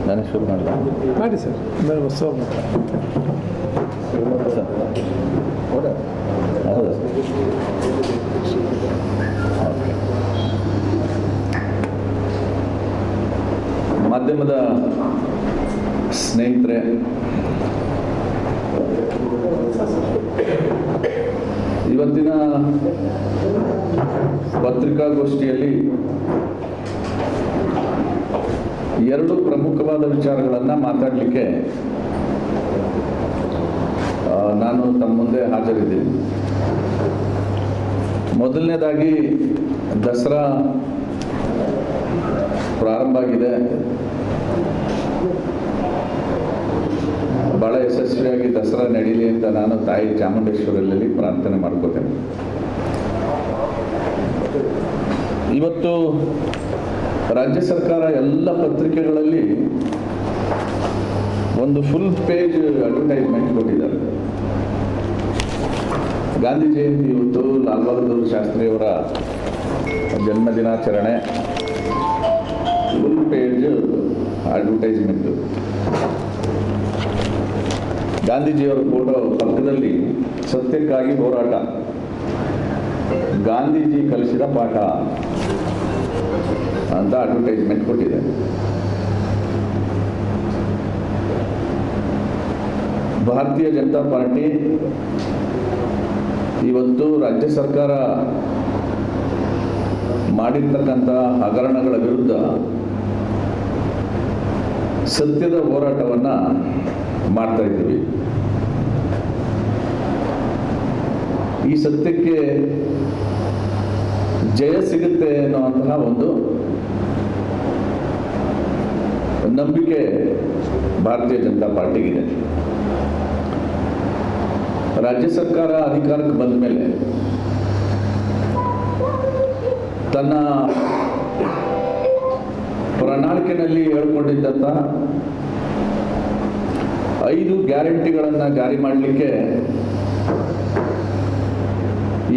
ನಾನೇ ಶುರು ಮಾಡಲ್ಲ ಮಾಡಿ ಸರ್ ಆಮೇಲೆ ಉತ್ಸವ ಸರ್ ಹೌದಾ ಓಕೆ. ಮಾಧ್ಯಮದ ಸ್ನೇಹಿತರೆ, ಇವತ್ತಿನ ಪತ್ರಿಕಾಗೋಷ್ಠಿಯಲ್ಲಿ ಎರಡು ಪ್ರಮುಖವಾದ ವಿಚಾರಗಳನ್ನು ಮಾತಾಡಲಿಕ್ಕೆ ನಾನು ತಮ್ಮ ಮುಂದೆ ಹಾಜರಿದ್ದೀನಿ. ಮೊದಲನೇದಾಗಿ ದಸರಾ ಪ್ರಾರಂಭ ಆಗಿದೆ. ಭಾಳ ಯಶಸ್ವಿಯಾಗಿ ದಸರಾ ನಡೀಲಿ ಅಂತ ನಾನು ತಾಯಿ ಚಾಮುಂಡೇಶ್ವರಿಯಲ್ಲಿ ಪ್ರಾರ್ಥನೆ ಮಾಡ್ಕೋತೇನೆ. ಇವತ್ತು ರಾಜ್ಯ ಸರ್ಕಾರ ಎಲ್ಲ ಪತ್ರಿಕೆಗಳಲ್ಲಿ ಒಂದು ಫುಲ್ ಪೇಜ್ ಅಡ್ವರ್ಟೈಸ್ಮೆಂಟ್ ಕೊಟ್ಟಿದ್ದಾರೆ. ಗಾಂಧಿ ಜಯಂತಿ ಇವತ್ತು, ಲಾಲ್ ಬಹದ್ದೂರ್ ಶಾಸ್ತ್ರಿಯವರ ಜನ್ಮದಿನಾಚರಣೆ, ಫುಲ್ ಪೇಜ್ ಅಡ್ವರ್ಟೈಸ್ಮೆಂಟು. ಗಾಂಧೀಜಿಯವರ ಫೋಟೋ ಪಕ್ಕದಲ್ಲಿ ಸತ್ಯಕ್ಕಾಗಿ ಹೋರಾಟ, ಗಾಂಧೀಜಿ ಕಲಿಸಿದ ಪಾಠ ಅಂತ ಅಡ್ವರ್ಟೈಸ್ಮೆಂಟ್ ಕೊಟ್ಟಿದೆ. ಭಾರತೀಯ ಜನತಾ ಪಾರ್ಟಿ ಇವತ್ತು ರಾಜ್ಯ ಸರ್ಕಾರ ಮಾಡಿರ್ತಕ್ಕಂಥ ಹಗರಣಗಳ ವಿರುದ್ಧ ಸತ್ಯದ ಹೋರಾಟವನ್ನು ಮಾಡ್ತಾ ಇದ್ದೀವಿ. ಈ ಸತ್ಯಕ್ಕೆ ಜಯ ಸಿಗುತ್ತೆ ಅನ್ನುವಂತಹ ಒಂದು ನಂಬಿಕೆ ಭಾರತೀಯ ಜನತಾ ಪಾರ್ಟಿಗಿದೆ. ರಾಜ್ಯ ಸರ್ಕಾರ ಅಧಿಕಾರಕ್ಕೆ ಬಂದ ಮೇಲೆ ತನ್ನ ಪ್ರಣಾಳಿಕೆಯಲ್ಲಿ ಹೇಳಿಕೊಂಡಿದ್ದಂಥ 5 ಗ್ಯಾರಂಟಿಗಳನ್ನು ಜಾರಿ ಮಾಡಲಿಕ್ಕೆ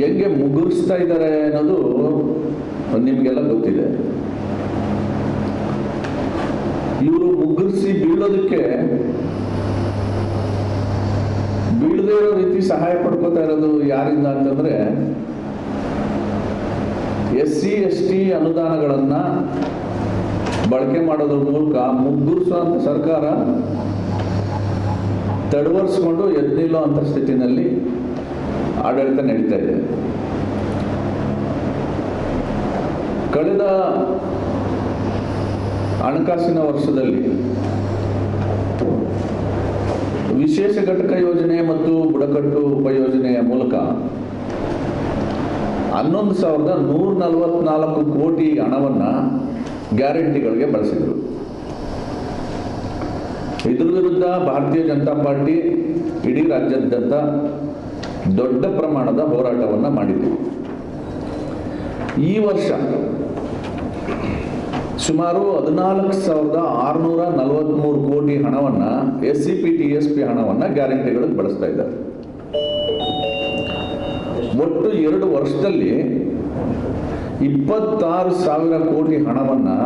ಹೆಂಗೆ ಮುಗುರಿಸ್ತಾ ಇದ್ದಾರೆ ಅನ್ನೋದು ನಿಮಗೆಲ್ಲ ಗೊತ್ತಿದೆ. ಇವರು ಮುಗುರಿಸಿ ಬೀಳೋದಕ್ಕೆ ಬೀಳದೇ ಇರೋ ರೀತಿ ಸಹಾಯ ಪಡ್ಕೋತಾ ಇರೋದು ಯಾರಿಂದ ಅಂತಂದ್ರೆ, SC ST ಅನುದಾನಗಳನ್ನು ಬಳಕೆ ಮಾಡೋದ್ರ ಮೂಲಕ ಮುಗ್ಗುರಿಸುವಂಥ ಸರ್ಕಾರ ತಡವರಿಸಿಕೊಂಡು ಎದ್ನಿಲ್ಲೋ ಅಂತ ಸ್ಥಿತಿನಲ್ಲಿ ಆಡಳಿತ ನಡೀತಾ ಇದೆ. ಕಳೆದ ಹಣಕಾಸಿನ ವರ್ಷದಲ್ಲಿ ವಿಶೇಷ ಘಟಕ ಯೋಜನೆ ಮತ್ತು ಬುಡಕಟ್ಟು ಉಪಯೋಜನೆಯ ಮೂಲಕ 11,144 ಕೋಟಿ ಹಣವನ್ನು ಗ್ಯಾರಂಟಿಗಳಿಗೆ ಬಳಸಿದರು. ಇದ್ರ ವಿರುದ್ಧ ಭಾರತೀಯ ಜನತಾ ಪಾರ್ಟಿ ಇಡೀ ರಾಜ್ಯಾದ್ಯಂತ ದೊಡ್ಡ ಪ್ರಮಾಣದ ಹೋರಾಟವನ್ನು ಮಾಡಿತು. ಈ ವರ್ಷ ಸುಮಾರು 14,643 ಕೋಟಿ ಹಣವನ್ನು SCP TSP ಹಣವನ್ನು ಗ್ಯಾರಂಟಿಗಳಿಗೆ ಬಳಸ್ತಾ ಇದ್ದಾರೆ. ಒಟ್ಟು 2 ವರ್ಷದಲ್ಲಿ 26,000 ಕೋಟಿ ಹಣವನ್ನು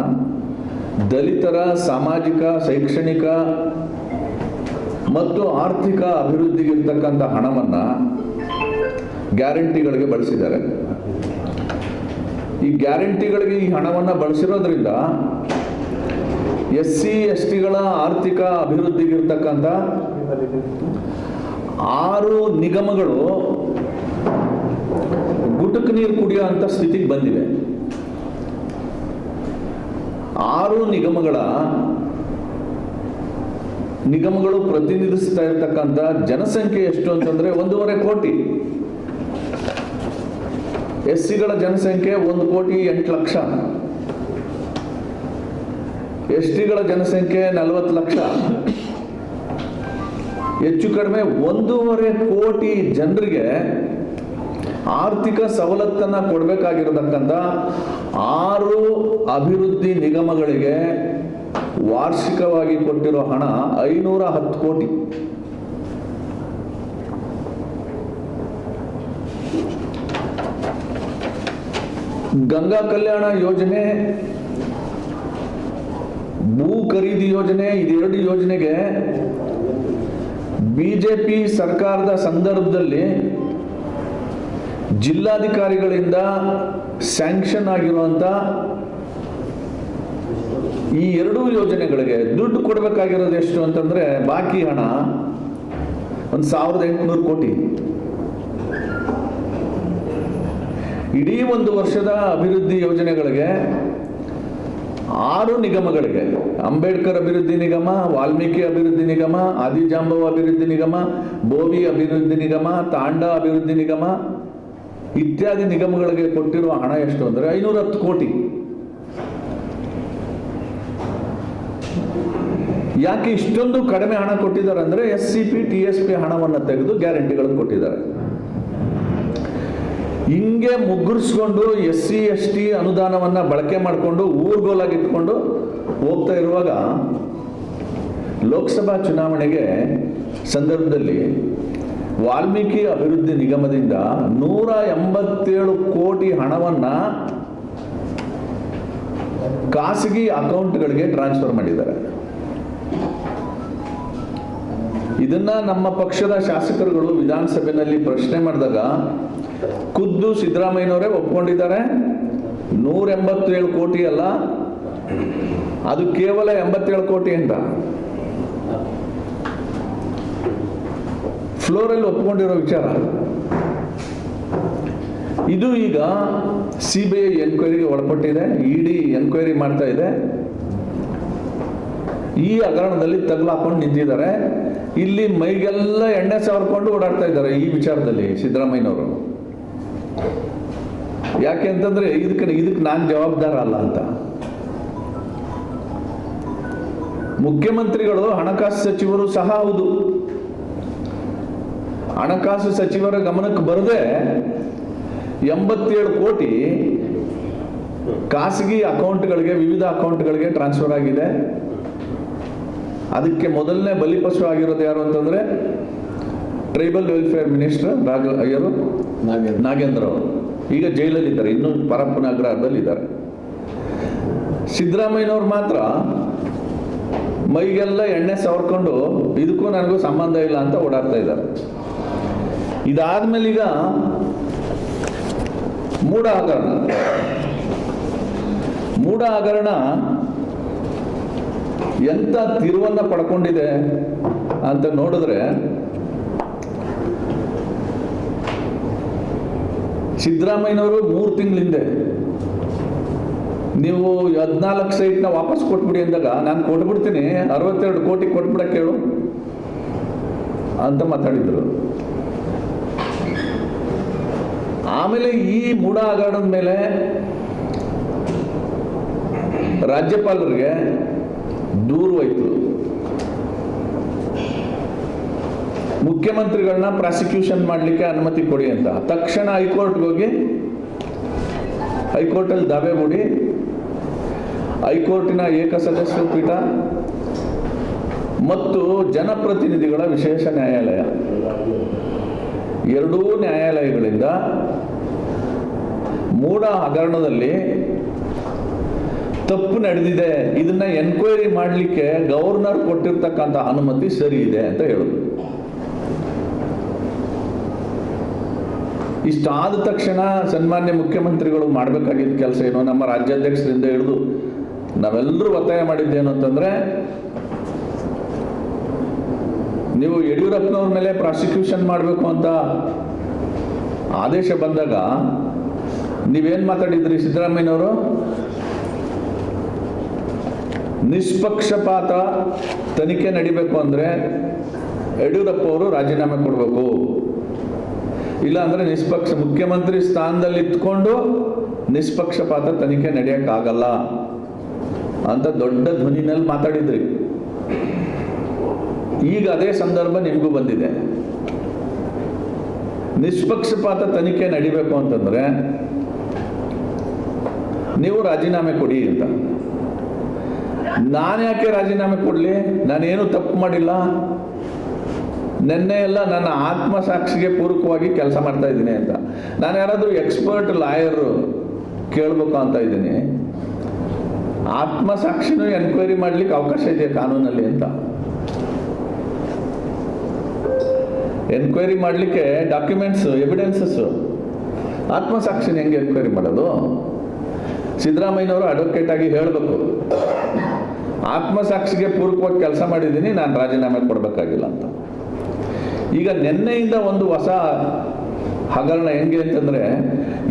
ದಲಿತರ ಸಾಮಾಜಿಕ, ಶೈಕ್ಷಣಿಕ ಮತ್ತು ಆರ್ಥಿಕ ಅಭಿವೃದ್ಧಿಗಿರ್ತಕ್ಕಂಥ ಹಣವನ್ನು ಗ್ಯಾರಂಟಿಗಳಿಗೆ ಬಳಸಿದ್ದಾರೆ. ಈ ಗ್ಯಾರಂಟಿಗಳಿಗೆ ಈ ಹಣವನ್ನು ಬಳಸಿರೋದ್ರಿಂದ SC STಗಳ ಆರ್ಥಿಕ ಅಭಿವೃದ್ಧಿಗಿರ್ತಕ್ಕಂಥ 6 ನಿಗಮಗಳು ಗುಟುಕು ನೀರು ಕುಡಿಯೋ ಅಂತ ಸ್ಥಿತಿಗೆ ಬಂದಿವೆ. 6 ನಿಗಮಗಳು ಪ್ರತಿನಿಧಿಸ್ತಾ ಇರ್ತಕ್ಕಂಥ ಜನಸಂಖ್ಯೆ ಎಷ್ಟು ಅಂತಂದ್ರೆ 1.5 ಕೋಟಿ. SCಗಳ ಜನಸಂಖ್ಯೆ 1,08,00,000, STಗಳ ಜನಸಂಖ್ಯೆ 40 ಲಕ್ಷ. ಹೆಚ್ಚು ಕಡಿಮೆ 1.5 ಕೋಟಿ ಜನರಿಗೆ ಆರ್ಥಿಕ ಸವಲತ್ತನ್ನು ಕೊಡಬೇಕಾಗಿರತಕ್ಕಂಥ 6 ಅಭಿವೃದ್ಧಿ ನಿಗಮಗಳಿಗೆ ವಾರ್ಷಿಕವಾಗಿ ಕೊಟ್ಟಿರೋ ಹಣ 510 ಕೋಟಿ. ಗಂಗಾ ಕಲ್ಯಾಣ ಯೋಜನೆ ಭೂ ಖರೀದಿ ಯೋಜನೆ, ಇದೆರಡು ಯೋಜನೆಗೆ ಬಿಜೆಪಿ ಸರ್ಕಾರದ ಸಂದರ್ಭದಲ್ಲಿ ಜಿಲ್ಲಾಧಿಕಾರಿಗಳಿಂದ ಸ್ಯಾಂಕ್ಷನ್ ಆಗಿರುವಂತ ಈ ಎರಡೂ ಯೋಜನೆಗಳಿಗೆ ದುಡ್ಡು ಕೊಡಬೇಕಾಗಿರೋದು ಎಷ್ಟು ಅಂತಂದ್ರೆ ಬಾಕಿ ಹಣ 1800 ಕೋಟಿ. ಇಡೀ ಒಂದು ವರ್ಷದ ಅಭಿವೃದ್ಧಿ ಯೋಜನೆಗಳಿಗೆ 6 ನಿಗಮಗಳಿಗೆ, ಅಂಬೇಡ್ಕರ್ ಅಭಿವೃದ್ಧಿ ನಿಗಮ, ವಾಲ್ಮೀಕಿ ಅಭಿವೃದ್ಧಿ ನಿಗಮ, ಆದಿಜಾಂಬವ ಅಭಿವೃದ್ಧಿ ನಿಗಮ, ಬೋವಿ ಅಭಿವೃದ್ಧಿ ನಿಗಮ, ತಾಂಡಾ ಅಭಿವೃದ್ಧಿ ನಿಗಮ ಇತ್ಯಾದಿ ನಿಗಮಗಳಿಗೆ ಕೊಟ್ಟಿರುವ ಹಣ ಎಷ್ಟು ಅಂದ್ರೆ 510 ಕೋಟಿ. ಯಾಕೆ ಇಷ್ಟೊಂದು ಕಡಿಮೆ ಹಣ ಕೊಟ್ಟಿದ್ದಾರೆ ಅಂದ್ರೆ SCP TSP ಹಣವನ್ನು ತೆಗೆದು ಗ್ಯಾರಂಟಿಗಳನ್ನು ಕೊಟ್ಟಿದ್ದಾರೆ. ಹಿಂಗೆ ಮುಗ್ಗರಿಸ್ಕೊಂಡು SC ST ಅನುದಾನವನ್ನ ಬಳಕೆ ಮಾಡಿಕೊಂಡು ಊರ್ಗೋಲಾಗಿ ಇಟ್ಕೊಂಡು ಹೋಗ್ತಾ ಇರುವಾಗ ಲೋಕಸಭಾ ಚುನಾವಣೆಗೆ ಸಂದರ್ಭದಲ್ಲಿ ವಾಲ್ಮೀಕಿ ಅಭಿವೃದ್ಧಿ ನಿಗಮದಿಂದ 187 ಕೋಟಿ ಹಣವನ್ನ ಖಾಸಗಿ ಅಕೌಂಟ್ಗಳಿಗೆ ಟ್ರಾನ್ಸ್ಫರ್ ಮಾಡಿದ್ದಾರೆ. ಇದನ್ನ ನಮ್ಮ ಪಕ್ಷದ ಶಾಸಕರುಗಳು ವಿಧಾನಸಭೆಯಲ್ಲಿ ಪ್ರಶ್ನೆ ಮಾಡಿದಾಗ ಖುದ್ದು ಸಿದ್ದರಾಮಯ್ಯನವರೇ ಒಪ್ಕೊಂಡಿದ್ದಾರೆ. 187 ಕೋಟಿ ಅಲ್ಲ, ಅದು ಕೇವಲ 87 ಕೋಟಿ ಅಂತ ಫ್ಲೋರಲ್ಲಿ ಒಪ್ಕೊಂಡಿರೋ ವಿಚಾರ. ಇದು ಈಗ CBI ಎನ್ಕ್ವೈರಿಗೆ ಒಳಪಟ್ಟಿದೆ, ED ಎನ್ಕ್ವೈರಿ ಮಾಡ್ತಾ ಇದೆ. ಈ ಹಗರಣದಲ್ಲಿ ತಗಲಾಕೊಂಡು ನಿಂತಿದ್ದಾರೆ. ಇಲ್ಲಿ ಮೈಗೆಲ್ಲ ಎಣ್ಣೆ ಸವರ್ಕೊಂಡು ಓಡಾಡ್ತಾ ಇದ್ದಾರೆ ಈ ವಿಚಾರದಲ್ಲಿ ಸಿದ್ದರಾಮಯ್ಯನವರು. ಯಾಕೆ ಅಂತಂದ್ರೆ ಇದಕ್ಕೆ ನಾನು ಜವಾಬ್ದಾರ ಅಲ್ಲ ಅಂತ. ಮುಖ್ಯಮಂತ್ರಿಗಳು ಹಣಕಾಸು ಸಚಿವರು ಸಹ ಹೌದು. ಹಣಕಾಸು ಸಚಿವರ ಗಮನಕ್ಕೆ ಬರದೆ 87 ಕೋಟಿ ಖಾಸಗಿ ಅಕೌಂಟ್ಗಳಿಗೆ, ವಿವಿಧ ಅಕೌಂಟ್ಗಳಿಗೆ ಟ್ರಾನ್ಸ್ಫರ್ ಆಗಿದೆ. ಅದಕ್ಕೆ ಮೊದಲನೇ ಬಲಿಪಶು ಆಗಿರೋದು ಯಾರು ಅಂತಂದ್ರೆ ಟ್ರೈಬಲ್ ವೆಲ್ಫೇರ್ ಮಿನಿಸ್ಟರ್ ನಾಗೇಂದ್ರ ಅವರು. ಈಗ ಜೈಲಲ್ಲಿದ್ದಾರೆ, ಇನ್ನೂ ಪರಪ್ಪನ ಅಗ್ರಹಾರದಲ್ಲಿ ಇದ್ದಾರೆ. ಸಿದ್ದರಾಮಯ್ಯನವ್ರು ಮಾತ್ರ ಮೈಗೆಲ್ಲ ಎಣ್ಣೆ ಸವರ್ಕೊಂಡು ಇದಕ್ಕೂ ನನಗೂ ಸಂಬಂಧ ಇಲ್ಲ ಅಂತ ಓಡಾಡ್ತಾ ಇದ್ದಾರೆ. ಇದಾದ್ಮೇಲೆ ಈಗ ಮೂಢ ಹಗರಣ ಎಂತ ತಿರುವನ್ನ ಪಡ್ಕೊಂಡಿದೆ ಅಂತ ನೋಡಿದ್ರೆ, ಸಿದ್ದರಾಮಯ್ಯನವರು 3 ತಿಂಗಳ ಹಿಂದೆ ನೀವು 14 ಸೈಟ್ನ ವಾಪಸ್ ಕೊಟ್ಬಿಡಿ ಅಂದಾಗ ನಾನು ಕೊಟ್ಬಿಡ್ತೀನಿ, 62 ಕೋಟಿ ಕೊಟ್ಬಿಡಕ್ಕೆ ಹೇಳು ಅಂತ ಮಾತಾಡಿದ್ರು. ಆಮೇಲೆ ಈ ಮೂಢ ಹಗರಣದ ಮೇಲೆ ರಾಜ್ಯಪಾಲರಿಗೆ ದೂರು ಹೋಯ್ತು. ಮುಖ್ಯಮಂತ್ರಿಗಳನ್ನ ಪ್ರಾಸಿಕ್ಯೂಷನ್ ಮಾಡಲಿಕ್ಕೆ ಅನುಮತಿ ಕೊಡಿ ಅಂತ. ತಕ್ಷಣ ಹೈಕೋರ್ಟ್ಗೆ ಹೋಗಿ ಹೈಕೋರ್ಟಲ್ಲಿ ದಾವೆ ಹೂಡಿ ಹೈಕೋರ್ಟಿನ ಏಕಸದಸ್ಯ ಪೀಠ ಮತ್ತು ಜನಪ್ರತಿನಿಧಿಗಳ ವಿಶೇಷ ನ್ಯಾಯಾಲಯ ಎರಡೂ ನ್ಯಾಯಾಲಯಗಳಿಂದ ಮೂಢ ಹಗರಣದಲ್ಲಿ ತಪ್ಪು ನಡೆದಿದೆ, ಇದನ್ನ ಎನ್ಕ್ವೈರಿ ಮಾಡಲಿಕ್ಕೆ ಗವರ್ನರ್ ಕೊಟ್ಟಿರ್ತಕ್ಕಂಥ ಅನುಮತಿ ಸರಿ ಇದೆ ಅಂತ ಹೇಳುದು. ಇಷ್ಟಾದ ತಕ್ಷಣ ಸನ್ಮಾನ್ಯ ಮುಖ್ಯಮಂತ್ರಿಗಳು ಮಾಡಬೇಕಾಗಿದ್ದ ಕೆಲಸ ಏನು, ನಮ್ಮ ರಾಜ್ಯಾಧ್ಯಕ್ಷರಿಂದ ಹಿಡಿದು ನಾವೆಲ್ಲರೂ ಒತ್ತಾಯ ಮಾಡಿದ್ದೇನು ಅಂತಂದ್ರೆ, ನೀವು ಯಡಿಯೂರಪ್ಪನವ್ರ ಮೇಲೆ ಪ್ರಾಸಿಕ್ಯೂಷನ್ ಮಾಡಬೇಕು ಅಂತ ಆದೇಶ ಬಂದಾಗ ನೀವೇನ್ ಮಾತಾಡಿದ್ರಿ ಸಿದ್ದರಾಮಯ್ಯನವರು? ನಿಷ್ಪಕ್ಷಪಾತ ತನಿಖೆ ನಡಿಬೇಕು ಅಂದ್ರೆ ಯಡಿಯೂರಪ್ಪ ಅವರು ರಾಜೀನಾಮೆ ಕೊಡಬೇಕು, ಇಲ್ಲ ಅಂದ್ರೆ ಮುಖ್ಯಮಂತ್ರಿ ಸ್ಥಾನದಲ್ಲಿ ಇತ್ಕೊಂಡು ನಿಷ್ಪಕ್ಷಪಾತ ತನಿಖೆ ನಡೆಯಕ್ಕಾಗಲ್ಲ ಅಂತ ದೊಡ್ಡ ಧ್ವನಿನಲ್ಲಿ ಮಾತಾಡಿದ್ರಿ. ಈಗ ಅದೇ ಸಂದರ್ಭ ನಿಮಗೂ ಬಂದಿದೆ. ನಿಷ್ಪಕ್ಷಪಾತ ತನಿಖೆ ನಡಿಬೇಕು ಅಂತಂದ್ರೆ ನೀವು ರಾಜೀನಾಮೆ ಕೊಡಿ ಅಂತ. ನಾನು ಯಾಕೆ ರಾಜೀನಾಮೆ ಕೊಡ್ಲಿ? ನಾನೇನು ತಪ್ಪು ಮಾಡಿಲ್ಲ. ನೆನ್ನೆ ಎಲ್ಲ ನನ್ನ ಆತ್ಮಸಾಕ್ಷಿಗೆ ಪೂರಕವಾಗಿ ಕೆಲಸ ಮಾಡ್ತಾ ಇದ್ದೀನಿ ಅಂತ. ನಾನು ಯಾರಾದ್ರೂ ಎಕ್ಸ್ಪರ್ಟ್ ಲಾಯರ್ ಕೇಳ್ಬೇಕು ಅಂತ ಇದ್ದೀನಿ. ಆತ್ಮಸಾಕ್ಷಿನೂ ಎನ್ಕ್ವೈರಿ ಮಾಡ್ಲಿಕ್ಕೆ ಅವಕಾಶ ಇದೆ ಕಾನೂನಲ್ಲಿ ಅಂತ. ಎನ್ಕ್ವೈರಿ ಮಾಡಲಿಕ್ಕೆ ಡಾಕ್ಯುಮೆಂಟ್ಸ್, ಎವಿಡೆನ್ಸಸ್, ಆತ್ಮಸಾಕ್ಷಿನ ಹೆಂಗೆ ಎನ್ಕ್ವೈರಿ ಮಾಡೋದು? ಸಿದ್ದರಾಮಯ್ಯನವರು ಅಡ್ವೊಕೇಟ್ ಆಗಿ ಹೇಳಬೇಕು, ಆತ್ಮಸಾಕ್ಷಿಗೆ ಪೂರಕವಾಗಿ ಕೆಲಸ ಮಾಡಿದ್ದೀನಿ, ನಾನು ರಾಜೀನಾಮೆ ಕೊಡಬೇಕಾಗಿಲ್ಲ ಅಂತ. ಈಗ ನಿನ್ನೆಯಿಂದ ಒಂದು ಹೊಸ ಹಗರಣ ಹೆಂಗೆ ಅಂತಂದ್ರೆ,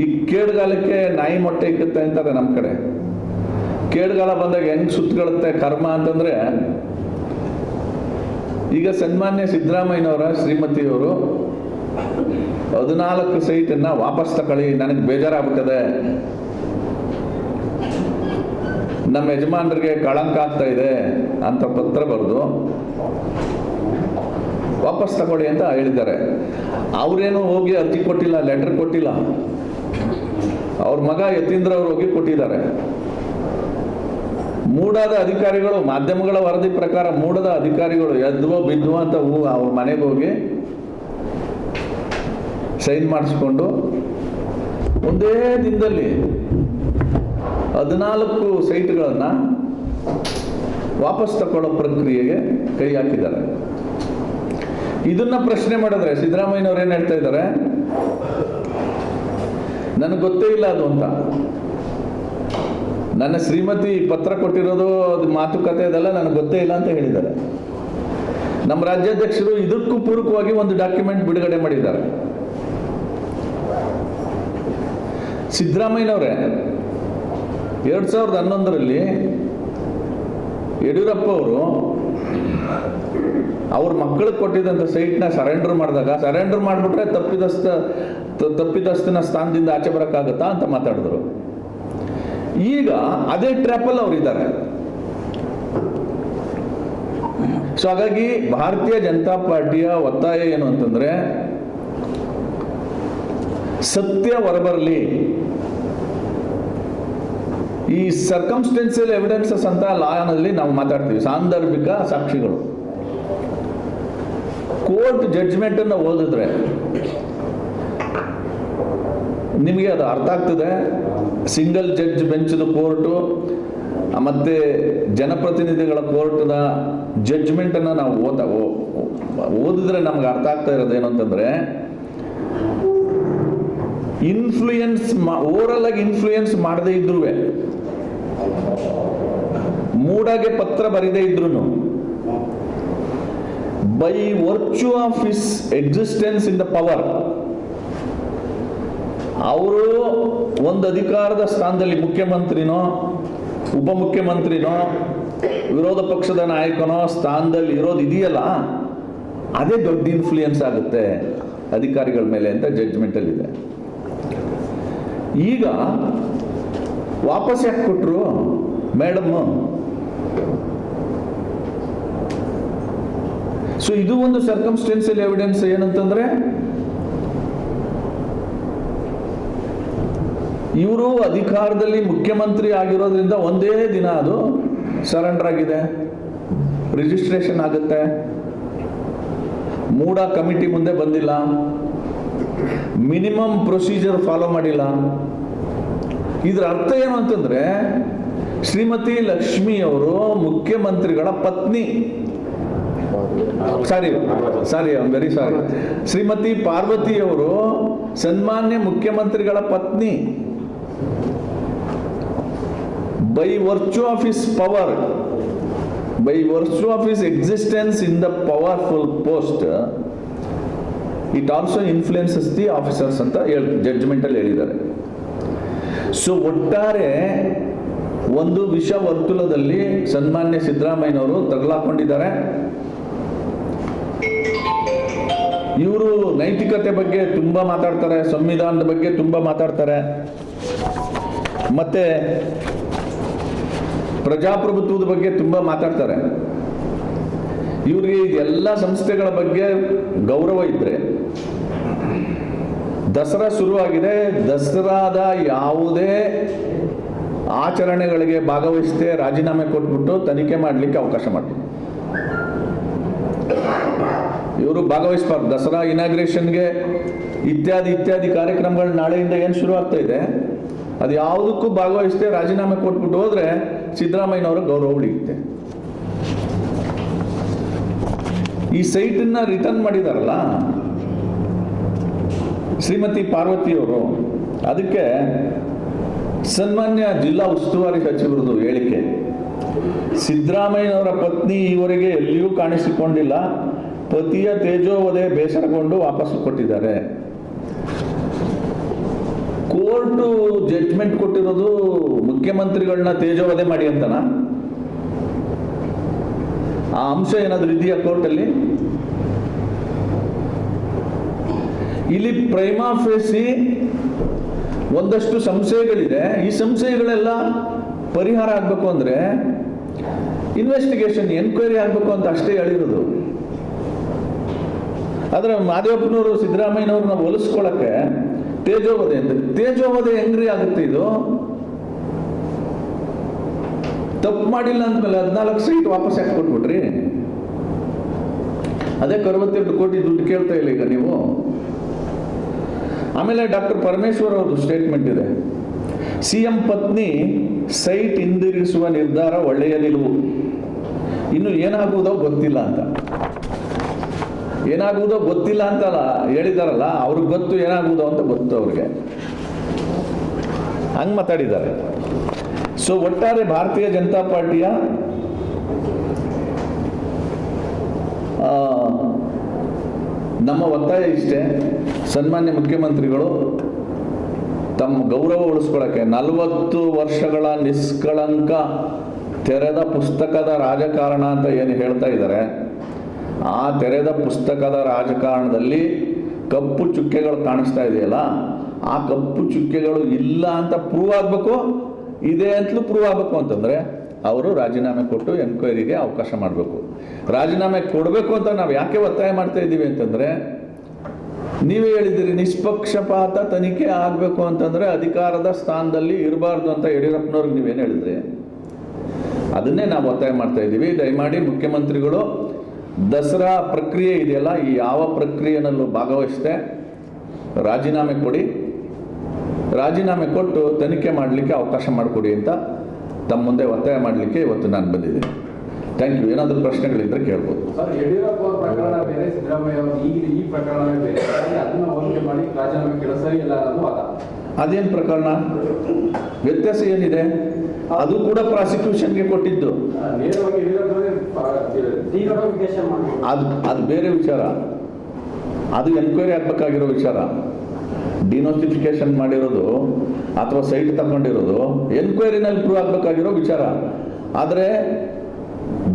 ಈ ಕೇಡುಗಾಲಕ್ಕೆ ನಾಯಿ ಮೊಟ್ಟೆ ಇಕ್ಕುತ್ತೆ ಅಂತಾರೆ ನಮ್ಮ ಕಡೆ. ಕೇಡುಗಾಲ ಬಂದಾಗ ಹೆಂಗ್ ಸುತ್ತಕೊಳ್ಳುತ್ತೆ ಕರ್ಮ ಅಂತಂದ್ರೆ, ಈಗ ಸನ್ಮಾನ್ಯ ಸಿದ್ದರಾಮಯ್ಯನವರ ಶ್ರೀಮತಿಯವರು 14 ಸೈಟನ್ನ ವಾಪಸ್ ತಗೊಳ್ಳಿ, ನನಗೆ ಬೇಜಾರಾಗ್ತದೆ, ನಮ್ಮ ಯಜಮಾನರಿಗೆ ಕಳಂಕ ಆಗ್ತಾ ಇದೆ ಅಂತ ಪತ್ರ ಬರೆದು ವಾಪಸ್ ತಗೊಳ್ಳಿ ಅಂತ ಹೇಳಿದ್ದಾರೆ. ಅವರೇನು ಹೋಗಿ ಅರ್ಜಿ ಕೊಟ್ಟಿಲ್ಲ, ಲೆಟರ್ ಕೊಟ್ಟಿಲ್ಲ, ಅವ್ರ ಮಗ ಯತೀಂದ್ರ ಅವರು ಹೋಗಿ ಕೊಟ್ಟಿದ್ದಾರೆ. ಮೂಡಾದ ಅಧಿಕಾರಿಗಳು, ಮಾಧ್ಯಮಗಳ ವರದಿ ಪ್ರಕಾರ ಮೂಡದ ಅಧಿಕಾರಿಗಳು ಎದ್ದುವೋ ಬಿದ್ದುವೋ ಅಂತ ಅವ್ರ ಮನೆಗೆ ಹೋಗಿ ಸೈನ್ ಮಾಡಿಸ್ಕೊಂಡು ಒಂದೇ ದಿನದಲ್ಲಿ 14 ಸೈಟ್ಗಳನ್ನ ವಾಪಸ್ ತಗೊಳ್ಳೋ ಪ್ರಕ್ರಿಯೆಗೆ ಕೈ ಹಾಕಿದ್ದಾರೆ. ಇದನ್ನ ಪ್ರಶ್ನೆ ಮಾಡಿದ್ರೆ ಸಿದ್ದರಾಮಯ್ಯನವ್ರು ಏನ್ ಹೇಳ್ತಾ ಇದ್ದಾರೆ, ನನಗೆ ಗೊತ್ತೇ ಇಲ್ಲ ಅದು ಅಂತ. ನನ್ನ ಶ್ರೀಮತಿ ಪತ್ರ ಕೊಟ್ಟಿರೋದು, ಅದು ಮಾತುಕತೆ ಅದೆಲ್ಲ ನನಗೆ ಗೊತ್ತೇ ಇಲ್ಲ ಅಂತ ಹೇಳಿದ್ದಾರೆ. ನಮ್ಮ ರಾಜ್ಯಾಧ್ಯಕ್ಷರು ಇದಕ್ಕೂ ಪೂರಕವಾಗಿ ಒಂದು ಡಾಕ್ಯುಮೆಂಟ್ ಬಿಡುಗಡೆ ಮಾಡಿದ್ದಾರೆ. ಸಿದ್ದರಾಮಯ್ಯನವರೇ 2011ರಲ್ಲಿ ಯಡಿಯೂರಪ್ಪ ಅವರು ಅವ್ರ ಮಕ್ಕಳಿಗೆ ಕೊಟ್ಟಿದ್ದಂಥ ಸೈಟ್ನ ಸರೆಂಡರ್ ಮಾಡಿದಾಗ, ಸರೆಂಡರ್ ಮಾಡಿಬಿಟ್ರೆ ತಪ್ಪಿತಸ್ಥನ ಸ್ಥಾನದಿಂದ ಆಚೆ ಬರೋಕ್ಕಾಗತ್ತಾ ಅಂತ ಮಾತಾಡಿದ್ರು. ಈಗ ಅದೇ ಟ್ರ್ಯಾಪಲ್ಲಿ ಅವರಿದ್ದಾರೆ. ಸೊ ಹಾಗಾಗಿ ಭಾರತೀಯ ಜನತಾ ಪಾರ್ಟಿಯ ಒತ್ತಾಯ ಏನು ಅಂತಂದ್ರೆ, ಸತ್ಯ ಹೊರಬರಲಿ. ಈ ಸರ್ಕಮ್ಸ್ಟೆನ್ಸಿಯಲ್ ಎವಿಡೆನ್ಸಸ್ ಅಂತ ಲಾನಲ್ಲಿ ನಾವು ಮಾತಾಡ್ತೀವಿ, ಸಾಂದರ್ಭಿಕ ಸಾಕ್ಷಿಗಳು. ಕೋರ್ಟ್ ಜಡ್ಜ್ಮೆಂಟ್ ಅನ್ನು ಓದಿದ್ರೆ ನಿಮಗೆ ಅದು ಅರ್ಥ ಆಗ್ತದೆ. ಸಿಂಗಲ್ ಜಡ್ಜ್ ಬೆಂಚ್ದ ಕೋರ್ಟು ಮತ್ತೆ ಜನಪ್ರತಿನಿಧಿಗಳ ಕೋರ್ಟ್ನ ಜಡ್ಜ್ಮೆಂಟ್ ಅನ್ನು ನಾವು ಓದಿದ್ರೆ ನಮ್ಗೆ ಅರ್ಥ ಆಗ್ತಾ ಇರೋದು ಏನು ಅಂತಂದ್ರೆ, ಇನ್ಫ್ಲೂಯೆನ್ಸ್ ಓವರಲ್ ಆಗಿ ಇನ್ಫ್ಲೂಯೆನ್ಸ್ ಮಾಡದೇ ಇದ್ರು, ಮೂಡಾಗೆ ಪತ್ರ ಬರೀದೇ ಇದ್ರು, by virtue of his existence in the power, ಅವರು ಒಂದು ಅಧಿಕಾರದ ಸ್ಥಾನದಲ್ಲಿ ಮುಖ್ಯಮಂತ್ರಿನೋ ಉಪಮುಖ್ಯಮಂತ್ರಿನೋ ವಿರೋಧ ಪಕ್ಷದ ನಾಯಕನೋ ಸ್ಥಾನದಲ್ಲಿ ಇರೋದು ಇದೆಯಲ್ಲ, ಅದೇ ದೊಡ್ಡ ಇನ್ಫ್ಲೂಯೆನ್ಸ್ ಆಗುತ್ತೆ ಅಧಿಕಾರಿಗಳ ಮೇಲೆ ಅಂತ ಜಡ್ಜ್ಮೆಂಟ್ ಅಲ್ಲಿ ಇದೆ. ಈಗ ವಾಪಸ್ ಯಾಕೆ ಕೊಟ್ರು ಮೇಡಮ್? ಸೊ ಇದು ಒಂದು ಸರ್ಕಮ್ಸ್ಟೆನ್ಸಿಯಲ್ ಎವಿಡೆನ್ಸ್. ಏನಂತಂದ್ರೆ, ಇವರು ಅಧಿಕಾರದಲ್ಲಿ ಮುಖ್ಯಮಂತ್ರಿ ಆಗಿರೋದ್ರಿಂದ ಒಂದೇ ದಿನ ಅದು ಸರೆಂಡರ್ ಆಗಿದೆ, ರಿಜಿಸ್ಟ್ರೇಷನ್ ಆಗುತ್ತೆ, ಮೂಡ ಕಮಿಟಿ ಮುಂದೆ ಬಂದಿಲ್ಲ, ಮಿನಿಮಮ್ ಪ್ರೊಸೀಜರ್ ಫಾಲೋ ಮಾಡಿಲ್ಲ. ಇದರ ಅರ್ಥ ಏನು ಅಂತಂದ್ರೆ, ಶ್ರೀಮತಿ ಲಕ್ಷ್ಮಿ ಅವರು ಮುಖ್ಯಮಂತ್ರಿಗಳ ಪತ್ನಿ, sorry very sorry, Shrimati Parvati ಅವರು ಸನ್ಮಾನ್ಯ ಮುಖ್ಯಮಂತ್ರಿಗಳ ಪತ್ನಿ. By virtue of his power, by virtue of his existence in the powerful post, it also influences the officers ಅಂತ ಜಡ್ಜ್ಮೆಂಟ್ ಅಲ್ಲಿ ಹೇಳಿದ್ದಾರೆ. ಸೊ ಒಟ್ಟಾರೆ ಒಂದು ವಿಷ ವರ್ತುಲದಲ್ಲಿ ಸನ್ಮಾನ್ಯ ಸಿದ್ದರಾಮಯ್ಯನವರು ತಗಲಾಕೊಂಡಿದ್ದಾರೆ. ಇವರು ನೈತಿಕತೆ ಬಗ್ಗೆ ತುಂಬಾ ಮಾತಾಡ್ತಾರೆ, ಸಂವಿಧಾನದ ಬಗ್ಗೆ ತುಂಬಾ ಮಾತಾಡ್ತಾರೆ, ಮತ್ತೆ ಪ್ರಜಾಪ್ರಭುತ್ವದ ಬಗ್ಗೆ ತುಂಬಾ ಮಾತಾಡ್ತಾರೆ. ಇವರಿಗೆ ಎಲ್ಲ ಸಂಸ್ಥೆಗಳ ಬಗ್ಗೆ ಗೌರವ ಇದ್ರೆ, ದಸರಾ ಶುರುವಾಗಿದೆ, ದಸರಾದ ಯಾವುದೇ ಆಚರಣೆಗಳಿಗೆ ಭಾಗವಹಿಸದೆ ರಾಜೀನಾಮೆ ಕೊಟ್ಬಿಟ್ಟು ತನಿಖೆ ಮಾಡಲಿಕ್ಕೆ ಅವಕಾಶ ಮಾಡ್ತಾರೆ. ಇವರು ಭಾಗವಹಿಸಬಾರ್ದು. ದಸರಾ ಇನಾಗ್ರೇಷನ್ಗೆ ಇತ್ಯಾದಿ ಕಾರ್ಯಕ್ರಮಗಳು ನಾಳೆಯಿಂದ ಏನು ಶುರು ಆಗ್ತಾ ಇದೆ, ಅದು ಯಾವುದಕ್ಕೂ ಭಾಗವಹಿಸದೆ ರಾಜೀನಾಮೆ ಕೊಟ್ಬಿಟ್ಟು ಹೋದ್ರೆ ಸಿದ್ದರಾಮಯ್ಯನವರ ಗೌರವ ಉಳಿಯುತ್ತೆ. ಈ ಸೈಟನ್ನ ರಿಟರ್ನ್ ಮಾಡಿದಾರಲ್ಲ ಶ್ರೀಮತಿ ಪಾರ್ವತಿಯವರು, ಅದಕ್ಕೆ ಸನ್ಮಾನ್ಯ ಜಿಲ್ಲಾ ಉಸ್ತುವಾರಿ ಸಚಿವರದು ಹೇಳಿಕೆ, ಸಿದ್ದರಾಮಯ್ಯನವರ ಪತ್ನಿ ಈವರೆಗೆ ಎಲ್ಲಿಯೂ ಕಾಣಿಸಿಕೊಂಡಿಲ್ಲ, ಪತಿಯ ತೇಜೋವಧೆ ಬೇಸರಗೊಂಡು ವಾಪಸ್ಸು ಕೊಟ್ಟಿದ್ದಾರೆ. ಕೋರ್ಟು ಜಡ್ಜ್ಮೆಂಟ್ ಕೊಟ್ಟಿರೋದು ಮುಖ್ಯಮಂತ್ರಿಗಳನ್ನ ತೇಜೋವಧೆ ಮಾಡಿ ಅಂತನ? ಆ ಅಂಶ ಏನಾದರೂ ಇದೆಯಾ ಕೋರ್ಟಲ್ಲಿ? ಇಲ್ಲಿ ಪ್ರೈಮಾ ಫೇಸಿ ಒಂದಷ್ಟು ಸಂಶಯಗಳಿದೆ. ಈ ಸಂಶಯಗಳೆಲ್ಲ ಪರಿಹಾರ ಆಗಬೇಕು ಅಂದ್ರೆ ಇನ್ವೆಸ್ಟಿಗೇಷನ್ ಎನ್ಕ್ವೈರಿ ಆಗಬೇಕು ಅಂತ ಅಷ್ಟೇ ಹೇಳಿರೋದು. ಆದ್ರೆ ಮಾದೇವಪ್ಪನವರು ಸಿದ್ದರಾಮಯ್ಯನವ್ರನ್ನ ಹೋಲಿಸ್ಕೊಳ್ಳಕ್ಕೆ ತೇಜೋವಧೆ ಅಂತ, ತೇಜೋವಧೆ ಹೆಂಗ್ರಿ ಆಗುತ್ತೆ? ಇದು ತಪ್ಪು ಮಾಡಿಲ್ಲ ಅಂದ್ಮೇಲೆ 14 ಸೀಟ್ ವಾಪಸ್ ಯಾಕೆ ಕೊಟ್ಬಿಟ್ರಿ? ಅದೇ 62 ಕೋಟಿ ದುಡ್ಡು ಕೇಳ್ತಾ ಇಲ್ಲ ಈಗ ನೀವು. ಆಮೇಲೆ ಡಾಕ್ಟರ್ ಪರಮೇಶ್ವರ್ ಅವ್ರದ್ದು ಸ್ಟೇಟ್ಮೆಂಟ್ ಇದೆ, ಸಿಎಂ ಪತ್ನಿ ಸೈಟ್ ಹಿಂದಿರುಗಿಸುವ ನಿರ್ಧಾರ ಒಳ್ಳೆಯ ನಿಲುವು, ಇನ್ನು ಏನಾಗುವುದೋ ಗೊತ್ತಿಲ್ಲ ಅಂತ. ಏನಾಗುವುದೋ ಗೊತ್ತಿಲ್ಲ ಅಂತಲ್ಲ ಹೇಳಿದಾರಲ್ಲ, ಅವ್ರಿಗೆ ಗೊತ್ತು ಏನಾಗುವುದೋ ಅಂತ ಗೊತ್ತು ಅವ್ರಿಗೆ, ಹಂಗೆ ಮಾತಾಡಿದ್ದಾರೆ. ಸೊ ಒಟ್ಟಾರೆ ಭಾರತೀಯ ಜನತಾ ಪಾರ್ಟಿಯ ನಮ್ಮ ಒತ್ತಾಯ ಇಷ್ಟೇ, ಸನ್ಮಾನ್ಯ ಮುಖ್ಯಮಂತ್ರಿಗಳು ತಮ್ಮ ಗೌರವ ಉಳಿಸ್ಕೊಳ್ಳೋಕ್ಕೆ 40 ವರ್ಷಗಳ ನಿಷ್ಕಳಂಕ ತೆರೆದ ಪುಸ್ತಕದ ರಾಜಕಾರಣ ಅಂತ ಏನು ಹೇಳ್ತಾ ಇದ್ದಾರೆ, ಆ ತೆರೆದ ಪುಸ್ತಕದ ರಾಜಕಾರಣದಲ್ಲಿ ಕಪ್ಪು ಚುಕ್ಕೆಗಳು ಕಾಣಿಸ್ತಾ ಇದೆಯಲ್ಲ, ಆ ಕಪ್ಪು ಚುಕ್ಕೆಗಳು ಇಲ್ಲ ಅಂತ ಪ್ರೂವ್ ಆಗಬೇಕು, ಇದೆ ಅಂತಲೂ ಪ್ರೂವ್ ಆಗಬೇಕು ಅಂತಂದರೆ ಅವರು ರಾಜೀನಾಮೆ ಕೊಟ್ಟು ಎನ್ಕ್ವೈರಿಗೆ ಅವಕಾಶ ಮಾಡಬೇಕು. ರಾಜೀನಾಮೆ ಕೊಡಬೇಕು ಅಂತ ನಾವು ಯಾಕೆ ಒತ್ತಾಯ ಮಾಡ್ತಾ ಇದ್ದೀವಿ ಅಂತಂದರೆ, ನೀವೇ ಹೇಳಿದ್ದೀರಿ ನಿಷ್ಪಕ್ಷಪಾತ ತನಿಖೆ ಆಗಬೇಕು ಅಂತಂದರೆ ಅಧಿಕಾರದ ಸ್ಥಾನದಲ್ಲಿ ಇರಬಾರ್ದು ಅಂತ ಯಡಿಯೂರಪ್ಪನವ್ರಿಗೆ ನೀವೇನು ಹೇಳಿದ್ರಿ, ಅದನ್ನೇ ನಾವು ಒತ್ತಾಯ ಮಾಡ್ತಾ ಇದ್ದೀವಿ. ದಯಮಾಡಿ ಮುಖ್ಯಮಂತ್ರಿಗಳು ದಸರಾ ಪ್ರಕ್ರಿಯೆ ಇದೆಯಲ್ಲ, ಈ ಯಾವ ಪ್ರಕ್ರಿಯೆನಲ್ಲೂ ಭಾಗವಹಿಸದೆ ರಾಜೀನಾಮೆ ಕೊಡಿ, ರಾಜೀನಾಮೆ ಕೊಟ್ಟು ತನಿಖೆ ಮಾಡಲಿಕ್ಕೆ ಅವಕಾಶ ಮಾಡಿಕೊಡಿ ಅಂತ ತಮ್ಮ ಮುಂದೆ ಒತ್ತಾಯ ಮಾಡಲಿಕ್ಕೆ ಇವತ್ತು ನಾನು ಬಂದಿದ್ದೀನಿ. Thank you. ಏನಾದರೂ ಪ್ರಶ್ನೆಗಳಿದ್ದರೆ ಕೇಳ್ಬೋದು. ಸರ್, ಯಡಿಯೂರಪ್ಪ ಅವರ ಪ್ರಕರಣ ಬೇರೆ, ಸಿದ್ದರಾಮಯ್ಯ ಅವರು ಈ ಪ್ರಕರಣವೇ ಬೇರೆ, ಅದನ್ನ ಹೋಲಿಕೆ ಮಾಡಿ ರಾಜೀನಾಮೆ ಕೇಳೋ ಸರಿ ಇಲ್ಲ ಅನ್ನೋದು ವಾದ. ಅದೇನು ಪ್ರಕರಣ? ವ್ಯತ್ಯಾಸ ಏನಿದೆ? ಅದು ಕೂಡ ಪ್ರಾಸಿಕ್ಯೂಷನ್ಗೆ ಕೊಟ್ಟಿದ್ದು, ಅದು ಬೇರೆ ವಿಚಾರ, ಅದು ಎನ್ಕ್ವೈರಿ ಆಗಬೇಕಾಗಿರೋ ವಿಚಾರ. ಡಿನೋಟಿಫಿಕೇಶನ್ ಮಾಡಿರೋದು ಅಥವಾ ಸೈಟ್ ತಗೊಂಡಿರೋದು ಎನ್ಕ್ವೈರಿನಲ್ಲಿ ಪ್ರೂವ್ ಆಗಬೇಕಾಗಿರೋ ವಿಚಾರ. ಆದರೆ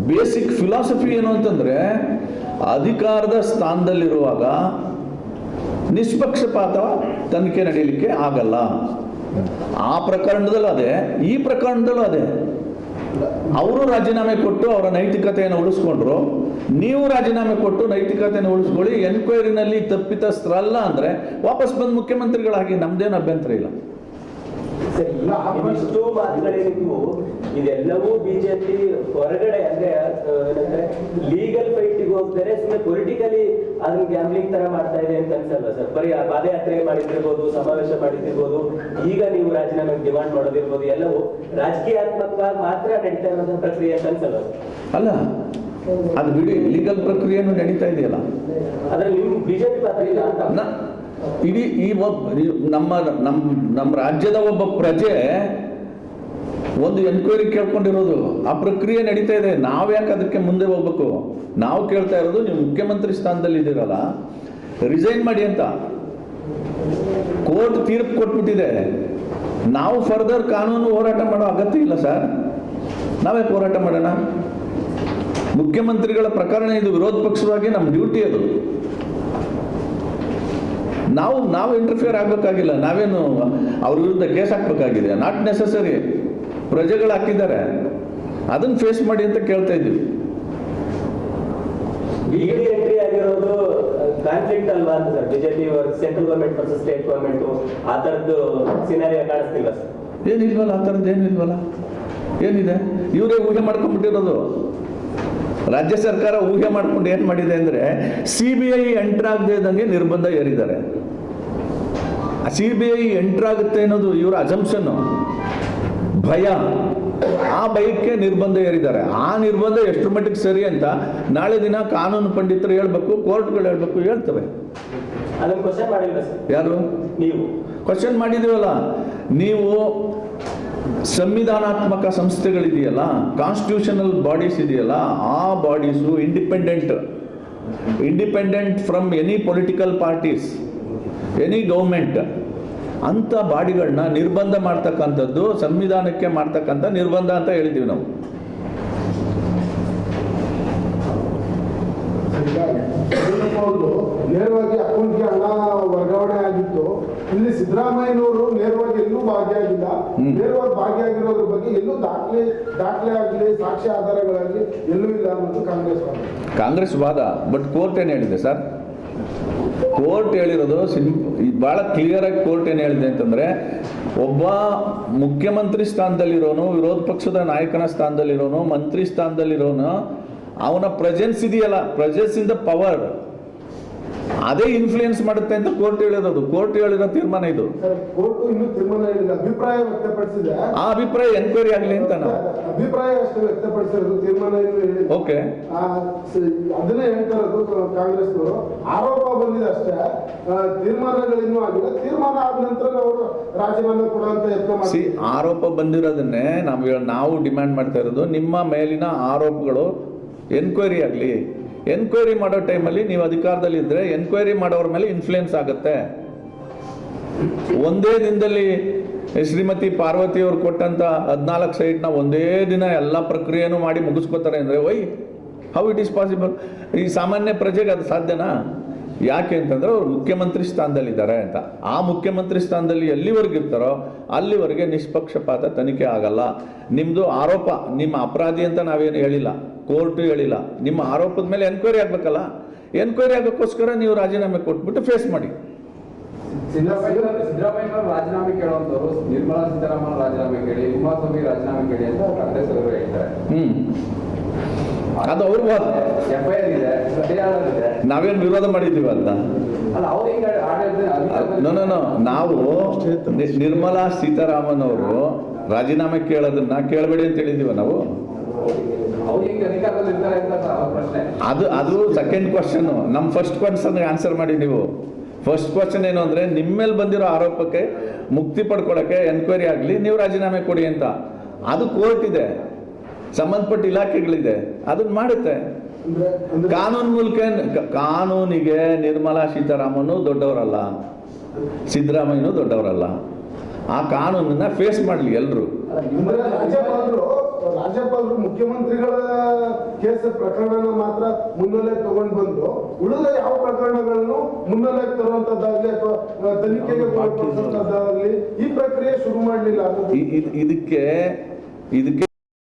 ಬೇಸಿಕ್ ಫಿಲಾಸಫಿ ಏನು ಅಂತಂದರೆ, ಅಧಿಕಾರದ ಸ್ಥಾನದಲ್ಲಿರುವಾಗ ನಿಷ್ಪಕ್ಷಪಾತ ತನಿಖೆ ನಡೆಯಲಿಕ್ಕೆ ಆಗಲ್ಲ. ಆ ಪ್ರಕರಣದಲ್ಲೂ ಅದೇ, ಈ ಪ್ರಕರಣದಲ್ಲೂ ಅದೇ. ಅವರು ರಾಜೀನಾಮೆ ಕೊಟ್ಟು ಅವರ ನೈತಿಕತೆಯನ್ನು ಉಳಿಸ್ಕೊಂಡ್ರು, ನೀವು ರಾಜೀನಾಮೆ ಕೊಟ್ಟು ನೈತಿಕತೆಯನ್ನು ಉಳಿಸ್ಕೊಳ್ಳಿ, ಎನ್ಕ್ವೈರಿನಲ್ಲಿ ತಪ್ಪಿತಸ್ಥರಲ್ಲ ಅಂದರೆ ವಾಪಸ್ ಬಂದು ಮುಖ್ಯಮಂತ್ರಿಗಳಾಗಿ ನಮ್ದೇನು ಅಭ್ಯಂತರ ಇಲ್ಲ. ಇಷ್ಟು ಮಾತುಗಳೇನಿದ್ವು ಇದೆಲ್ಲವೂ ಬಿಜೆಪಿ ಹೊರಗಡೆ ಅಂದ್ರೆ ಲೀಗಲ್ ಫೈಟಿಗೆ ಹೋಗ್ತಾರೆ, ಸುಮ್ಮನೆ ಪೊಲಿಟಿಕಲಿ ಅದನ್ನ ಗ್ಯಾಮ್ಲಿಂಗ್ ತರ ಮಾಡ್ತಾ ಇದೆ ಅಂತ ಅನ್ಸಲ್ವಾ ಸರ್? ಬರೀ ಪಾದಯಾತ್ರೆ ಮಾಡಿದಿರ್ಬೋದು, ಸಮಾವೇಶ ಮಾಡಿದಿರ್ಬೋದು, ಈಗ ನೀವು ರಾಜೀನಾಮೆ ಡಿಮಾಂಡ್ ಮಾಡೋದಿರ್ಬೋದು, ಎಲ್ಲವೂ ರಾಜಕೀಯಾತ್ಮಕವಾಗಿ ಮಾತ್ರ ನಡೀತಾ ಇರೋದಂತ ಪ್ರಕ್ರಿಯೆ ಅಂತ ಅನ್ಸಲ್ವಾ? ಅಲ್ಲ, ಅದು ಬಿಡಿ, ಲೀಗಲ್ ಪ್ರಕ್ರಿಯೆನೂ ನಡೀತಾ ಇದೆಯಲ್ಲ. ಆದ್ರೆ ನೀವು ಬಿಜೆಪಿ ಪಾತ್ರ ಇಲ್ಲ ಅಂತ ಇಡೀ ಈ ನಮ್ಮ ರಾಜ್ಯದ ಒಬ್ಬ ಪ್ರಜೆ ಒಂದು ಎನ್ಕ್ವೈರಿ ಕೇಳ್ಕೊಂಡಿರೋದು, ಆ ಪ್ರಕ್ರಿಯೆ ನಡೀತಾ ಇದೆ. ನಾವು ಯಾಕೆ ಅದಕ್ಕೆ ಮುಂದೆ ಹೋಗ್ಬೇಕು? ನಾವು ಕೇಳ್ತಾ ಇರೋದು, ನೀವು ಮುಖ್ಯಮಂತ್ರಿ ಸ್ಥಾನದಲ್ಲಿ ಇದ್ದೀರಲ್ಲ, ರಿಸೈನ್ ಮಾಡಿ ಅಂತ. ಕೋರ್ಟ್ ತೀರ್ಪು ಕೊಟ್ಬಿಟ್ಟಿದೆ. ನಾವು ಫರ್ದರ್ ಕಾನೂನು ಹೋರಾಟ ಮಾಡೋ ಅಗತ್ಯ ಇಲ್ಲ ಸರ್. ನಾವೇ ಹೋರಾಟ ಮಾಡೋಣ? ಮುಖ್ಯಮಂತ್ರಿಗಳ ಪ್ರಕರಣ ಇದು, ವಿರೋಧ ಪಕ್ಷವಾಗಿ ನಮ್ಮ ಡ್ಯೂಟಿ ಅದು. ನಾವು ಇಂಟರ್ಫಿಯರ್ ಆಗಬೇಕಾಗಿಲ್ಲ. ನಾವೇನು ಅವ್ರ ವಿರುದ್ಧ ಕೇಸ್ ಹಾಕಬೇಕಾಗಿದೆ? Not necessary. ಪ್ರಜೆಗಳು ಹಾಕಿದ್ದಾರೆ, ಅದನ್ನು ಫೇಸ್ ಮಾಡಿ ಅಂತ ಕೇಳ್ತಾ ಇದ್ದೀವಿ. ಎಂಟ್ರಿ ಆಗಿರೋದು ಕಾನ್ಫ್ಲಿಕ್ಟ್ ಅಲ್ವಾ ಅಂತ sir? BJP central government versus state government ಆ ಥರದ್ದು ಸಿನಾರಿಯೋ ಕಾಣಿಸ್ತಿಲ್ಲ ಸರ್? ಏನಿಲ್ವಲ್ಲ, ಆ ಥರದ್ದು ಏನಿಲ್ವಲ್ಲ. ಏನಿದೆ? ಇವರೇ ಊಹೆ ಮಾಡ್ಕೊಂಡ್ಬಿಟ್ಟಿರೋದು. ರಾಜ್ಯ ಸರ್ಕಾರ ಊಹೆ ಮಾಡ್ಕೊಂಡು ಏನು ಮಾಡಿದೆ ಅಂದರೆ, CBI ಎಂಟರ್ ಆಗದೆ ಇದ್ದಂಗೆ ನಿರ್ಬಂಧ ಏರಿದ್ದಾರೆ. CBI ಎಂಟರ್ ಆಗುತ್ತೆ ಅನ್ನೋದು ಇವರ ಅಸಂಪ್ಷನ್ನು, ಭಯ. ಆ ಭಯಕ್ಕೆ ನಿರ್ಬಂಧ ಏರಿದ್ದಾರೆ. ಆ ನಿರ್ಬಂಧ ಎಷ್ಟರ ಮಟ್ಟಿಗೆ ಸರಿ ಅಂತ ನಾಳೆ ದಿನ ಕಾನೂನು ಪಂಡಿತರು ಹೇಳ್ಬೇಕು, ಕೋರ್ಟ್ಗಳು ಹೇಳ್ಬೇಕು, ಹೇಳ್ತವೆ. ಅದನ್ನ ಕ್ವಶನ್ ಮಾಡಿಲ್ಲ ಸರ್ ಯಾರು? ನೀವು. ಕ್ವಶನ್ ಮಾಡಿದೀವಲ್ಲ. ನೀವು ಸಂವಿಧಾನಾತ್ಮಕ ಸಂಸ್ಥೆಗಳಿದೆಯಲ್ಲ, ಕಾನ್ಸ್ಟಿಟ್ಯೂಷನಲ್ ಬಾಡೀಸ್ ಇದೆಯಲ್ಲ, ಆ bodies independent from any political parties, any government, ಅಂಥ ಬಾಡಿಗಳನ್ನ ನಿರ್ಬಂಧ ಮಾಡ್ತಕ್ಕಂಥದ್ದು ಸಂವಿಧಾನಕ್ಕೆ ಮಾಡ್ತಕ್ಕಂಥ ನಿರ್ಬಂಧ ಅಂತ ಹೇಳಿದ್ದೀವಿ ನಾವು. ಅವರು ನೇರವಾಗಿ ಅಕೌಂಟ್ಗೆ ಹಣ ವರ್ಗಾವಣೆ ಆಗಿತ್ತು. ಇಲ್ಲಿ ಸಿದ್ದರಾಮಯ್ಯನವರು ನೇರವಾಗಿ ಎಲ್ಲೂ ಭಾಗಿಯಾಗಿಲ್ಲ. ನೇರವಾಗಿ ಭಾಗಿಯಾಗಿರೋದ್ರ ಬಗ್ಗೆ ಎಲ್ಲೂ ದಾಖಲೆ ಆಗಲಿ ಸಾಕ್ಷ್ಯ ಆಧಾರಗಳಾಗಲಿ ಎಲ್ಲೂ ಇಲ್ಲ ಅನ್ನೋದು ಕಾಂಗ್ರೆಸ್ ವಾದ. ಬಟ್ ಕೋರ್ಟ್ ಏನು ಹೇಳಿದೆ ಸರ್? ಕೋರ್ಟ್ ಹೇಳಿರೋದು ಬಹಳ ಕ್ಲಿಯರ್ ಆಗಿ ಕೋರ್ಟ್ ಏನು ಹೇಳಿದೆ ಅಂತಂದ್ರೆ, ಒಬ್ಬ ಮುಖ್ಯಮಂತ್ರಿ ಸ್ಥಾನದಲ್ಲಿರೋನು, ವಿರೋಧ ಪಕ್ಷದ ನಾಯಕನ ಸ್ಥಾನದಲ್ಲಿರೋನು, ಮಂತ್ರಿ ಸ್ಥಾನದಲ್ಲಿರೋನು, ಅವನ ಪ್ರೆಸೆನ್ಸ್ ಇದೆಯಲ್ಲ, ಪ್ರೆಸೆನ್ಸ್ ಇನ್ ದ ಪವರ್, ಅದೇ ಇನ್ಫ್ಲೂಯೆನ್ಸ್ ಮಾಡುತ್ತೆ ಅಂತ ಕೋರ್ಟ್ ಹೇಳಿರೋದು. ಕೋರ್ಟ್ ಹೇಳಿರೋ ತೀರ್ಮಾನ ಇದು. ಕೋರ್ಟ್ ಇನ್ನೂ ತೀರ್ಮಾನ ಹೇಳಿಲ್ಲ, ಅಭಿಪ್ರಾಯ ವ್ಯಕ್ತಪಡಿಸಿದೆ. ಆ ಅಭಿಪ್ರಾಯ ಎನ್ಕ್ವೈರಿ ಆಗಲಿ ಅಂತ ನಾವು ಅಭಿಪ್ರಾಯ ಅಷ್ಟೇ ವ್ಯಕ್ತಪಡಿಸಿರೋದು, ತೀರ್ಮಾನ ಹೇಳಿಲ್ಲ. ಓಕೆ, ಅದನ್ನೇ ಹೇಳ್ತಾ ಇರೋದು ಕಾಂಗ್ರೆಸ್ನವರು. ಆರೋಪ ಬಂದಿದೆ ಅಷ್ಟೇ, ತೀರ್ಮಾನಗಳಿನ್ನೂ ಆಗಿಲ್ಲ. ತೀರ್ಮಾನ ಆದ ನಂತರ ಅವರು ರಾಜೀನಾಮೆ ಕೊಡುವಂತ ಯತ್ನ ಮಾಡಿ. ಆರೋಪ ಬಂದಿರೋದನ್ನೇ ನಾವು ಡಿಮ್ಯಾಂಡ್ ಮಾಡ್ತಾ ಇರೋದು, ನಿಮ್ಮ ಮೇಲಿನ ಆರೋಪಗಳು ಎನ್ಕ್ವೈರಿ ಆಗಲಿ. ಎನ್ಕ್ವೈರಿ ಮಾಡೋ ಟೈಮಲ್ಲಿ ನೀವು ಅಧಿಕಾರದಲ್ಲಿ ಇದ್ರೆ ಎನ್ಕ್ವೈರಿ ಮಾಡೋರ ಮೇಲೆ ಇನ್ಫ್ಲೂಯೆನ್ಸ್ ಆಗುತ್ತೆ. ಒಂದೇ ದಿನದಲ್ಲಿ ಶ್ರೀಮತಿ ಪಾರ್ವತಿ ಅವರು ಕೊಟ್ಟಂತ 14 ಸೈಟ್ನ ಒಂದೇ ದಿನ ಎಲ್ಲ ಪ್ರಕ್ರಿಯೆನೂ ಮಾಡಿ ಮುಗಿಸ್ಕೋತಾರೆ ಅಂದರೆ ಹೌ ಇಟ್ ಈಸ್ ಪಾಸಿಬಲ್? ಈ ಸಾಮಾನ್ಯ ಪ್ರಜೆಗೆ ಅದು ಸಾಧ್ಯನಾ? ಯಾಕೆ ಅಂತಂದ್ರೆ ಅವ್ರು ಮುಖ್ಯಮಂತ್ರಿ ಸ್ಥಾನದಲ್ಲಿದ್ದಾರೆ ಅಂತ. ಆ ಮುಖ್ಯಮಂತ್ರಿ ಸ್ಥಾನದಲ್ಲಿ ಎಲ್ಲಿವರೆಗೆ ಇರ್ತಾರೋ ಅಲ್ಲಿವರೆಗೆ ನಿಷ್ಪಕ್ಷಪಾತ ತನಿಖೆ ಆಗಲ್ಲ. ನಿಮ್ಮದು ಆರೋಪ, ನಿಮ್ಮ ಅಪರಾಧಿ ಅಂತ ನಾವೇನು ಹೇಳಿಲ್ಲ, ಕೋರ್ಟು ಹೇಳಿಲ್ಲ. ನಿಮ್ಮ ಆರೋಪದ ಮೇಲೆ ಎನ್ಕ್ವೈರಿ ಆಗ್ಬೇಕಲ್ಲ. ಎನ್ಕ್ವೈರಿ ಆಗೋಕ್ಕೋಸ್ಕರ ನೀವು ರಾಜೀನಾಮೆ ಕೊಟ್ಬಿಟ್ಟು ಫೇಸ್ ಮಾಡಿ. ಸಿದ್ದರಾಮಯ್ಯನವರು ರಾಜೀನಾಮೆ ಕೇಳುವಂತವರು ನಿರ್ಮಲಾ ಸೀತಾರಾಮನ್ ರಾಜೀನಾಮೆ ಕೇಳಿ, ಕುಮಾರಸ್ವಾಮಿ ರಾಜೀನಾಮೆ ಕೇಳಿ ಅಂತ ಕಾಂಗ್ರೆಸ್ ಅವರು ಹೇಳ್ತಾರೆ. ಅದು ಅವ್ರ ವಾದ. FIR ಇದೆ, ಸತ್ಯಾಧಾರ ಇದೆ. ನಾವೇನು ವಿರೋಧ ಮಾಡಿದ್ದೀವಿ ಅಂತ ಅಲ್ಲ, ಅವ್ರು ಹಿಂಗೆ ನಾವು ನಿರ್ಮಲಾ ಸೀತಾರಾಮನ್ ಅವರು ರಾಜೀನಾಮೆ ಕೇಳೋದನ್ನ ಕೇಳಬೇಡಿ ಅಂತ ಹೇಳಿದೀವ ನಾವು. ಅವ್ರು ಹೆಂಗೆ ಅಧಿಕಾರದಲ್ಲಿ ಇರ್ತಾರೆ ಅಂತ ಅವ್ರ ಪ್ರಶ್ನೆ. ಅದು ಸೆಕೆಂಡ್ ಕ್ವಶನ್. ನಮ್ಮ ಫಸ್ಟ್ ಕ್ವಶನ್ ಆನ್ಸರ್ ಮಾಡಿ ನೀವು. ಫಸ್ಟ್ ಕ್ವಶನ್ ಏನು ಅಂದ್ರೆ, ನಿಮ್ಮ ಮೇಲೆ ಬಂದಿರೋ ಆರೋಪಕ್ಕೆ ಮುಕ್ತಿ ಪಡ್ಕೊಳ್ಳೋಕೆ ಎನ್ಕ್ವೈರಿ ಆಗಲಿ, ನೀವು ರಾಜೀನಾಮೆ ಕೊಡಿ ಅಂತ. ಅದು ಕೋರ್ಟ್ ಇದೆ, ಸಂಬಂಧಪಟ್ಟ ಇಲಾಖೆಗಳಿದೆ, ಅದನ್ನ ಮಾಡುತ್ತೆ. ಕಾನೂನು ಮೂಲಕ. ಕಾನೂನಿಗೆ ನಿರ್ಮಲಾ ಸೀತಾರಾಮನ್ ದೊಡ್ಡವರಲ್ಲ, ಸಿದ್ದರಾಮಯ್ಯನೂ ದೊಡ್ಡವರಲ್ಲ. ಆ ಕಾನೂನನ್ನ ಫೇಸ್ ಮಾಡಲಿ ಎಲ್ಲರೂ. ರಾಜ್ಯಪಾಲರು ಮುಖ್ಯಮಂತ್ರಿಗಳ ಕೇಸ್ ಪ್ರಕರಣನ ಮಾತ್ರ ಮುನ್ನೆಲೆಗೆ ತಗೊಂಡು ಬಂದು ಉಳಿದ ಯಾವ ಪ್ರಕರಣಗಳನ್ನು ಮುನ್ನೆಲೆಗೆ ತರುವಂತದ್ದಾಗ್ಲಿ ಅಥವಾ ತನಿಖೆಗೆ ಒಳಪಡಿಸುವಂತದ್ದಾಗ್ಲಿ ಈ ಪ್ರಕ್ರಿಯೆ ಶುರು ಮಾಡಲಿಲ್ಲ. ಇದಕ್ಕೆ